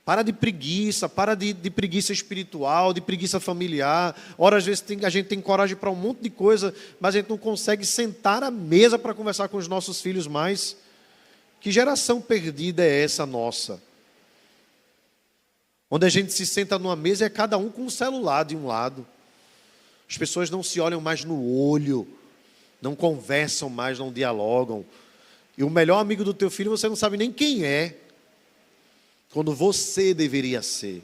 Para de preguiça, para de preguiça espiritual, de preguiça familiar. Ora, às vezes a gente tem coragem para um monte de coisa, mas a gente não consegue sentar à mesa para conversar com os nossos filhos mais. Que geração perdida é essa nossa? Onde a gente se senta numa mesa e é cada um com um celular de um lado. As pessoas não se olham mais no olho, não conversam mais, não dialogam. E o melhor amigo do teu filho você não sabe nem quem é. Quando você deveria ser.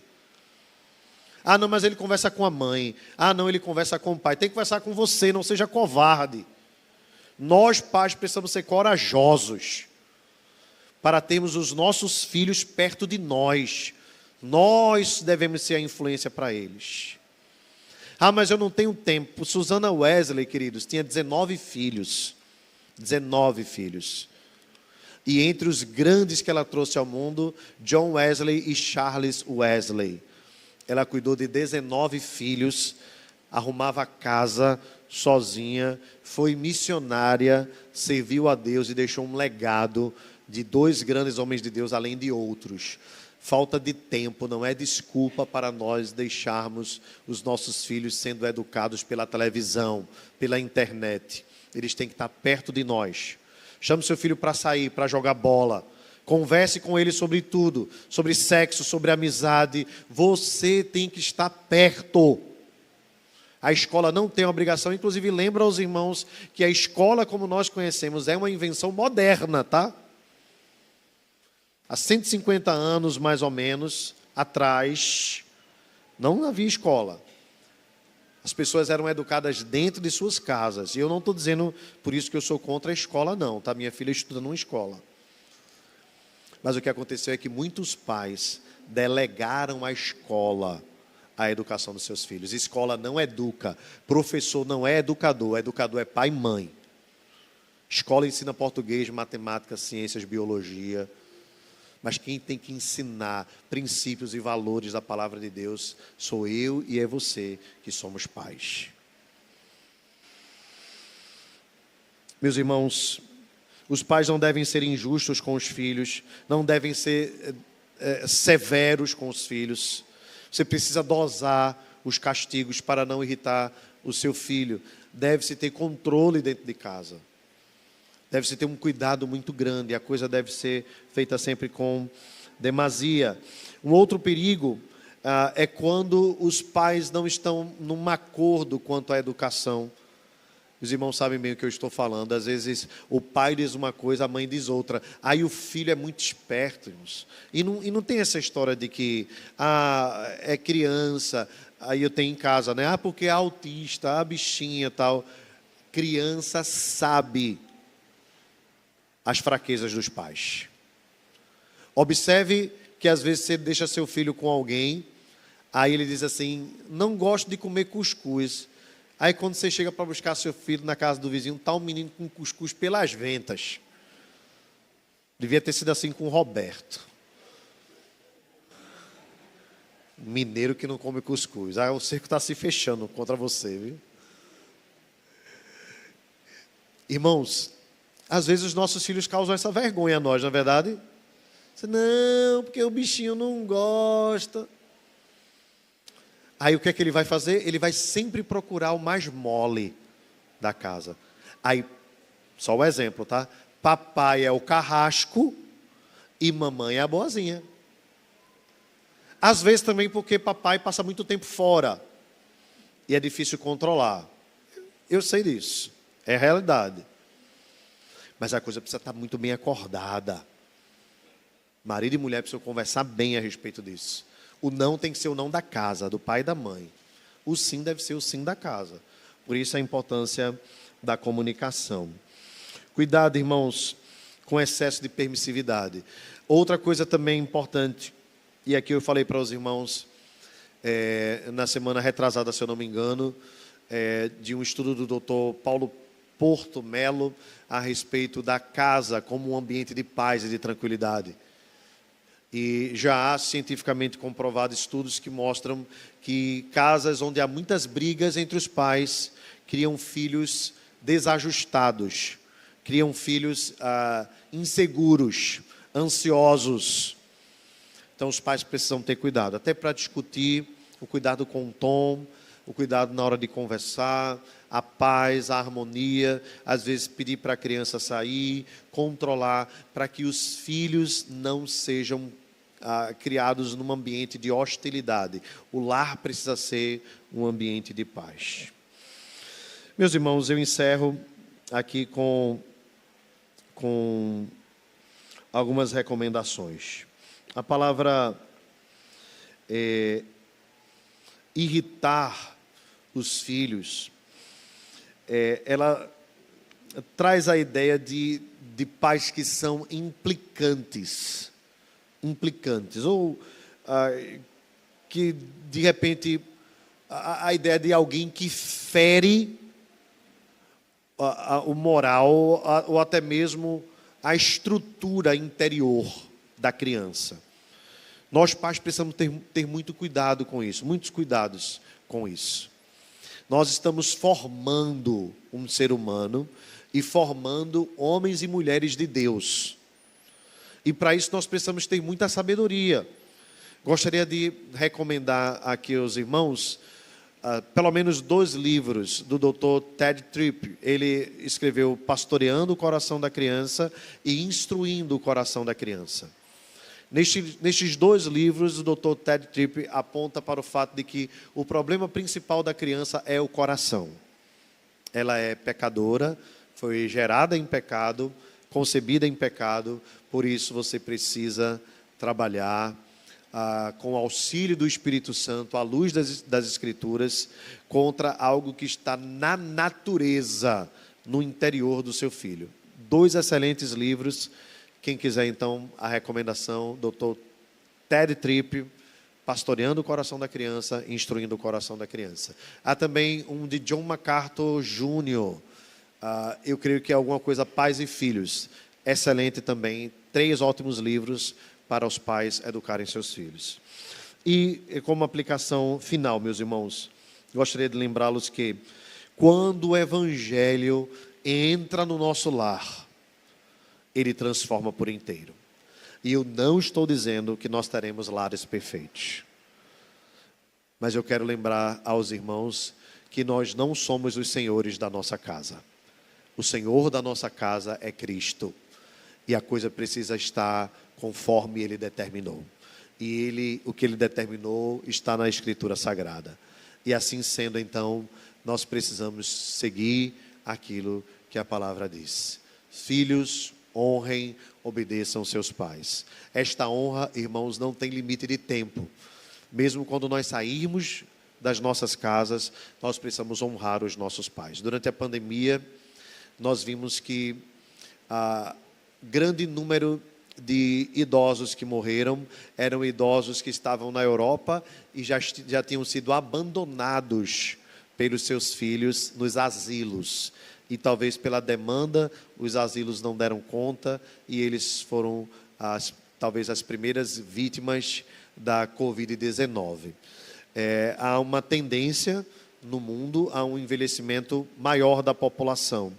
Não, mas ele conversa com a mãe. Não, ele conversa com o pai. Tem que conversar com você, não seja covarde. Nós, pais, precisamos ser corajosos para termos os nossos filhos perto de nós. Nós devemos ser a influência para eles. Mas eu não tenho tempo. Susana Wesley, queridos, tinha 19 filhos. 19 filhos. E entre os grandes que ela trouxe ao mundo, John Wesley e Charles Wesley. Ela cuidou de 19 filhos, arrumava a casa sozinha, foi missionária, serviu a Deus e deixou um legado de 2 grandes homens de Deus, além de outros. Falta de tempo não é desculpa para nós deixarmos os nossos filhos sendo educados pela televisão, pela internet. Eles têm que estar perto de nós. Chame seu filho para sair, para jogar bola. Converse com ele sobre tudo, sobre sexo, sobre amizade. Você tem que estar perto. A escola não tem obrigação, inclusive lembra aos irmãos que a escola como nós conhecemos é uma invenção moderna, tá? Há 150 anos, mais ou menos, atrás, não havia escola. As pessoas eram educadas dentro de suas casas. E eu não estou dizendo por isso que eu sou contra a escola, não, tá? Minha filha estuda numa escola. Mas o que aconteceu é que muitos pais delegaram à escola a educação dos seus filhos. Escola não educa, professor não é educador é pai e mãe. Escola ensina português, matemática, ciências, biologia. Mas quem tem que ensinar princípios e valores da palavra de Deus sou eu e é você, que somos pais. Meus irmãos, os pais não devem ser injustos com os filhos, não devem ser severos com os filhos. Você precisa dosar os castigos para não irritar o seu filho. Deve-se ter controle dentro de casa. Deve-se ter um cuidado muito grande. A coisa deve ser feita sempre com demasia. Um outro perigo é quando os pais não estão num acordo quanto à educação. Os irmãos sabem bem o que eu estou falando. Às vezes o pai diz uma coisa, a mãe diz outra. Aí o filho é muito esperto, irmãos. E não tem essa história de que é criança, aí eu tenho em casa, né? Porque é autista, a bichinha e tal. Criança sabe as fraquezas dos pais. Observe que às vezes você deixa seu filho com alguém, aí ele diz assim, não gosto de comer cuscuz. Aí quando você chega para buscar seu filho na casa do vizinho, está um menino com cuscuz pelas ventas. Devia ter sido assim com o Roberto. Mineiro que não come cuscuz. Aí o cerco está se fechando contra você, viu? Irmãos, às vezes os nossos filhos causam essa vergonha a nós, não é verdade? Você, não, porque o bichinho não gosta. Aí o que é que ele vai fazer? Ele vai sempre procurar o mais mole da casa. Aí, só o exemplo, tá? Papai é o carrasco e mamãe é a boazinha. Às vezes também porque papai passa muito tempo fora e é difícil controlar. Eu sei disso, é a realidade. Mas a coisa precisa estar muito bem acordada. Marido e mulher precisam conversar bem a respeito disso. O não tem que ser o não da casa, do pai e da mãe. O sim deve ser o sim da casa. Por isso a importância da comunicação. Cuidado, irmãos, com excesso de permissividade. Outra coisa também importante, e aqui eu falei para os irmãos, na semana retrasada, se eu não me engano, de um estudo do Dr. Paulo Porto Melo, a respeito da casa como um ambiente de paz e de tranquilidade. E já há cientificamente comprovado estudos que mostram que casas onde há muitas brigas entre os pais criam filhos desajustados, criam filhos inseguros, ansiosos. Então os pais precisam ter cuidado, até para discutir, o cuidado com o tom, o cuidado na hora de conversar, a paz, a harmonia, às vezes pedir para a criança sair, controlar, para que os filhos não sejam criados num ambiente de hostilidade. O lar precisa ser um ambiente de paz. Meus irmãos, eu encerro aqui com algumas recomendações. A palavra irritar os filhos, ela traz a ideia de pais que são implicantes, ou que de repente a ideia de alguém que fere o moral ou até mesmo a estrutura interior da criança. Nós pais precisamos ter muito cuidado com isso, muitos cuidados com isso. Nós estamos formando um ser humano e formando homens e mulheres de Deus. E para isso nós precisamos ter muita sabedoria. Gostaria de recomendar aqui aos irmãos pelo menos 2 livros do Dr. Ted Tripp. Ele escreveu Pastoreando o Coração da Criança e Instruindo o Coração da Criança. Nestes 2 livros, o Dr. Ted Tripp aponta para o fato de que o problema principal da criança é o coração. Ela é pecadora, foi gerada em pecado, concebida em pecado, por isso você precisa trabalhar com o auxílio do Espírito Santo, à luz das Escrituras, contra algo que está na natureza, no interior do seu filho. 2 excelentes livros. Quem quiser, então, a recomendação, Dr. Ted Tripp, Pastoreando o Coração da Criança, Instruindo o Coração da Criança. Há também um de John MacArthur Jr., eu creio que é alguma coisa Pais e Filhos. Excelente também, 3 ótimos livros para os pais educarem seus filhos. E como aplicação final, meus irmãos, gostaria de lembrá-los que quando o Evangelho entra no nosso lar, ele transforma por inteiro. E eu não estou dizendo que nós teremos lares perfeitos. Mas eu quero lembrar aos irmãos que nós não somos os senhores da nossa casa. O Senhor da nossa casa é Cristo. E a coisa precisa estar conforme Ele determinou. E o que Ele determinou está na Escritura Sagrada. E assim sendo, então, nós precisamos seguir aquilo que a palavra diz. Filhos, honrem, obedeçam seus pais. Esta honra, irmãos, não tem limite de tempo. Mesmo quando nós sairmos das nossas casas, nós precisamos honrar os nossos pais. Durante a pandemia, nós vimos que grande número de idosos que morreram eram idosos que estavam na Europa e já tinham sido abandonados pelos seus filhos nos asilos. E talvez pela demanda, os asilos não deram conta e eles foram talvez as primeiras vítimas da Covid-19. Há uma tendência no mundo a um envelhecimento maior da população.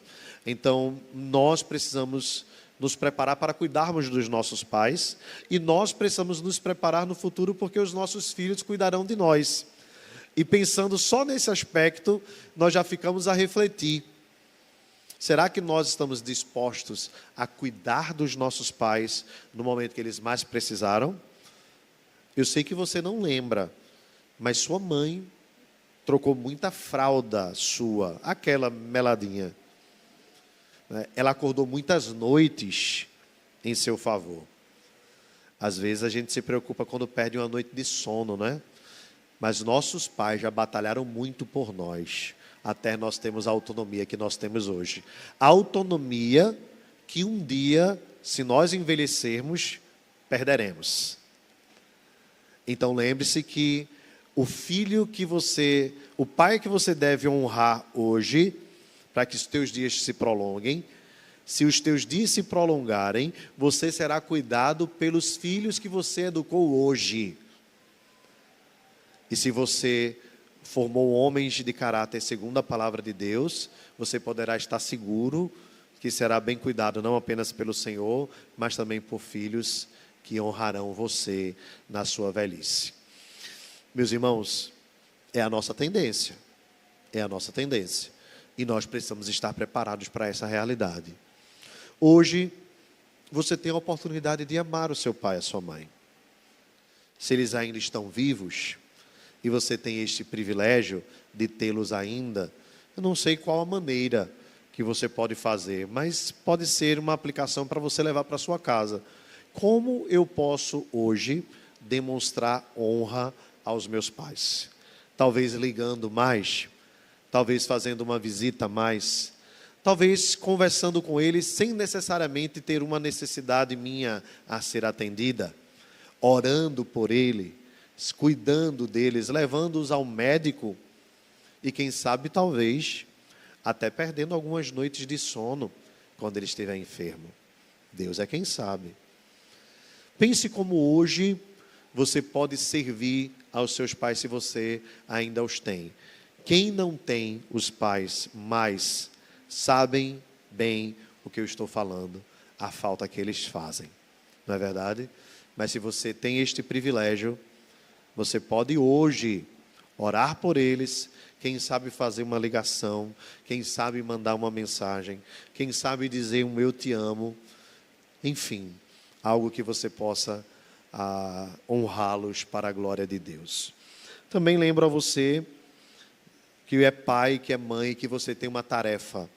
Então, nós precisamos nos preparar para cuidarmos dos nossos pais e nós precisamos nos preparar no futuro porque os nossos filhos cuidarão de nós. E pensando só nesse aspecto, nós já ficamos a refletir. Será que nós estamos dispostos a cuidar dos nossos pais no momento que eles mais precisaram? Eu sei que você não lembra, mas sua mãe trocou muita fralda sua, aquela meladinha. Ela acordou muitas noites em seu favor. Às vezes a gente se preocupa quando perde uma noite de sono, né? Mas nossos pais já batalharam muito por nós, até nós termos a autonomia que nós temos hoje. A autonomia que um dia, se nós envelhecermos, perderemos. Então lembre-se que o pai que você deve honrar hoje, para que os teus dias se prolonguem, se os teus dias se prolongarem, você será cuidado pelos filhos que você educou hoje. E se você formou homens de caráter segundo a palavra de Deus, você poderá estar seguro que será bem cuidado não apenas pelo Senhor, mas também por filhos que honrarão você na sua velhice. Meus irmãos, é a nossa tendência. É a nossa tendência. E nós precisamos estar preparados para essa realidade. Hoje, você tem a oportunidade de amar o seu pai e a sua mãe. Se eles ainda estão vivos, e você tem este privilégio de tê-los ainda, eu não sei qual a maneira que você pode fazer, mas pode ser uma aplicação para você levar para a sua casa. Como eu posso hoje demonstrar honra aos meus pais? Talvez ligando mais, talvez fazendo uma visita a mais, talvez conversando com eles sem necessariamente ter uma necessidade minha a ser atendida, orando por eles, cuidando deles, levando-os ao médico e quem sabe talvez até perdendo algumas noites de sono quando ele estiver enfermo. Deus é quem sabe. Pense como hoje você pode servir aos seus pais se você ainda os tem. Quem não tem os pais mais sabem bem o que eu estou falando, a falta que eles fazem. Não é verdade? Mas se você tem este privilégio, Você pode hoje orar por eles, quem sabe fazer uma ligação, quem sabe mandar uma mensagem, quem sabe dizer um eu te amo, enfim, algo que você possa honrá-los para a glória de Deus. Também lembro a você que é pai, que é mãe, que você tem uma tarefa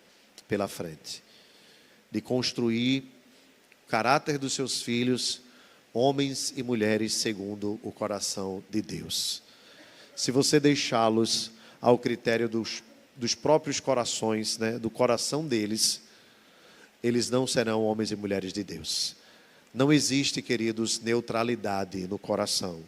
pela frente, de construir o caráter dos seus filhos, homens e mulheres segundo o coração de Deus. Se você deixá-los ao critério dos próprios corações, né, do coração deles, eles não serão homens e mulheres de Deus. Não existe, queridos, neutralidade no coração.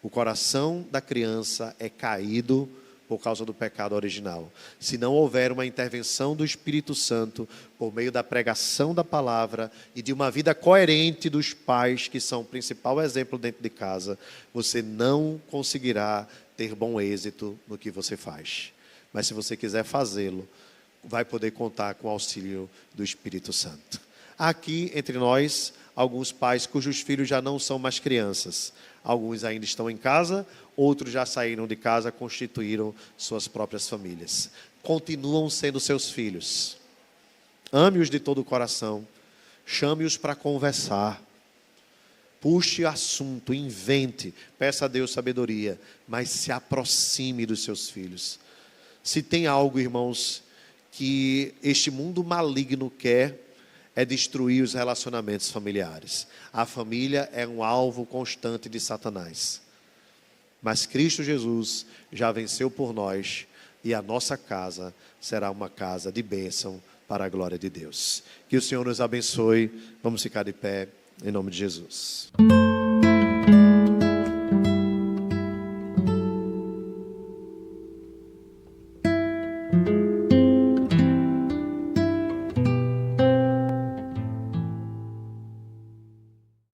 O coração da criança é caído por causa do pecado original. Se não houver uma intervenção do Espírito Santo, por meio da pregação da palavra e de uma vida coerente dos pais, que são o principal exemplo dentro de casa, você não conseguirá ter bom êxito no que você faz. Mas se você quiser fazê-lo, vai poder contar com o auxílio do Espírito Santo. Há aqui entre nós alguns pais cujos filhos já não são mais crianças. Alguns ainda estão em casa, outros já saíram de casa, constituíram suas próprias famílias. Continuam sendo seus filhos. Ame-os de todo o coração. Chame-os para conversar. Puxe assunto, invente, peça a Deus sabedoria, mas se aproxime dos seus filhos. Se tem algo, irmãos, que este mundo maligno quer, é destruir os relacionamentos familiares. A família é um alvo constante de Satanás. Mas Cristo Jesus já venceu por nós e a nossa casa será uma casa de bênção para a glória de Deus. Que o Senhor nos abençoe. Vamos ficar de pé em nome de Jesus.